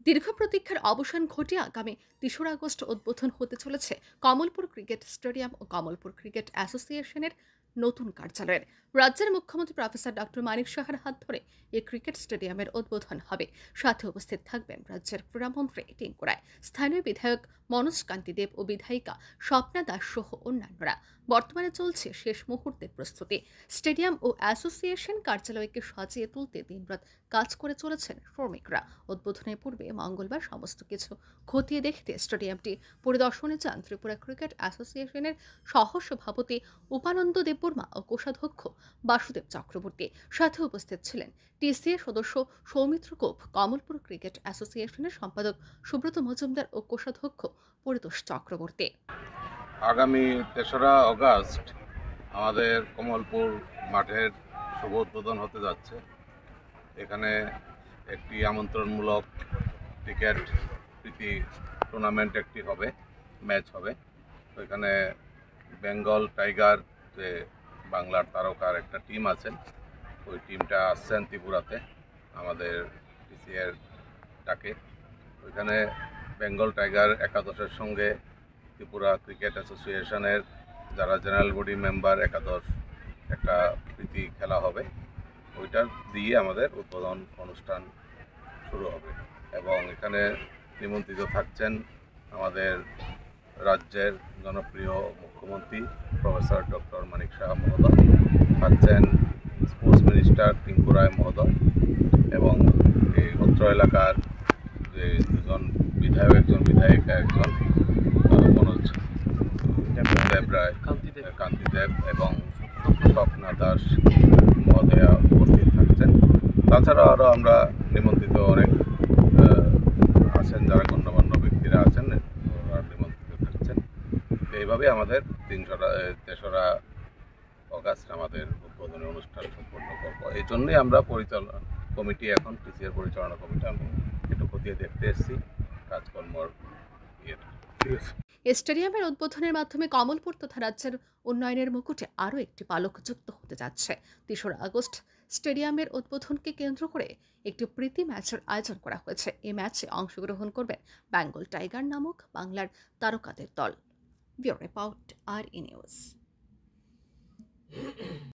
দীর্ঘ প্রতীক্ষার অবসান ঘটিয়ে আগামী ৩রা আগস্ট উদ্বোধন হতে চলেছে কমলপুর ক্রিকেট স্টেডিয়াম ও কমলপুর ক্রিকেট অ্যাসোসিয়েশনের নতুন কার্যালয়ের। রাজ্যের মুখ্যমন্ত্রী প্রফেসর ডক্টর মানিক সাহার হাত ধরে এই ক্রিকেট স্টেডিয়ামের উদ্বোধন হবে। সাথে উপস্থিত থাকবেন রাজ্যের ক্রীড়ামন্ত্রী টিঙ্কু রায়, স্থানীয় বিধায়ক মনোজ কান্তি দেব ও বিধায়িকা স্বপ্না দাস সহ অন্যান্যরা। বর্তমানে চলছে শেষ মুহূর্তের প্রস্তুতি। স্টেডিয়াম ও অ্যাসোসিয়েশন কার্যালয়কে সাজিয়ে তুলতে দিনরাত কাজ করে চলেছেন শ্রমিকরা। উদ্বোধনের পূর্বে মঙ্গলবার সমস্ত কিছু খতিয়ে দেখতে স্টেডিয়ামটি পরিদর্শনে যান ত্রিপুরা ক্রিকেট অ্যাসোসিয়েশনের সহ সভাপতি উপানন্দ দেববর্মা ও কোষাধ্যক্ষ বাসুদেব চক্রবর্তী। সাথে উপস্থিত ছিলেন টিসিএ সদস্য সৌমিত্র গোপ, কমলপুর ক্রিকেট অ্যাসোসিয়েশনের সম্পাদক সুব্রত মজুমদার ও কোষাধ্যক্ষ পরিতোষ চক্রবর্তী। আগামী ৩রা অগাস্ট আমাদের কমলপুর মাঠের শুভ উদ্বোধন হতে যাচ্ছে। এখানে একটি আমন্ত্রণমূলক ক্রিকেট প্রীতি টুর্নামেন্ট একটি হবে, ম্যাচ হবে। তো এখানে বেঙ্গল টাইগার যে বাংলার তারকার একটা টিম আছেন, ওই টিমটা আসছেন ত্রিপুরাতে আমাদের টিসিএর ডাকে। ওইখানে বেঙ্গল টাইগার একাদশের সঙ্গে ত্রিপুরা ক্রিকেট অ্যাসোসিয়েশনের যারা জেনারেল বডি মেম্বার একাদশ একটা প্রীতি খেলা হবে। ওইটার দিয়ে আমাদের উদ্বোধন অনুষ্ঠান শুরু হবে এবং এখানে নিমন্ত্রিত থাকছেন আমাদের রাজ্যের জনপ্রিয় মুখ্যমন্ত্রী প্রফেসর ডক্টর মানিক সাহা মহোদয়, থাকছেন স্পোর্টস মিনিস্টার টিঙ্কু রায় মহোদয় এবং এই অত্র এলাকার যে দুজন বিধায়ক, একজন বিধায়িকা, একজন মনোজ দেব রায়, কান্তি দেব এবং স্বপ্না দাস মহোদয়া উপস্থিত থাকছেন। তাছাড়া আরও আমরা নিমন্ত্রিত অনেক আছেন, যারা গণ্যমান্য ব্যক্তিরা আছেন, ওরা নিমন্ত্রিত থাকছেন। এইভাবে আমাদের ৩রা অগাস্ট আমাদের উদ্বোধনী অনুষ্ঠান সম্পন্ন করবো। এই জন্যই আমরা পরিচালনা কমিটি, এখন টিসিএর পরিচালনা কমিটি আমি একটু খতিয়ে দেখতে এসেছি কাজকর্মর ইয়েটা। ঠিক আছে। স্টেডিয়ামের উদ্বোধনের মাধ্যমে কমলপুর তথা রাজ্যের উন্নয়নের মুকুটে আরও একটি পালক যুক্ত হতে যাচ্ছে। ৩রা আগস্ট স্টেডিয়ামের উদ্বোধনকে কেন্দ্র করে একটি প্রীতি ম্যাচের আয়োজন করা হয়েছে। এই ম্যাচে অংশগ্রহণ করবেন বেঙ্গল টাইগার নামক বাংলার তারকাদের দল। ব্যুরো রিপোর্ট, আর ই নিউজ।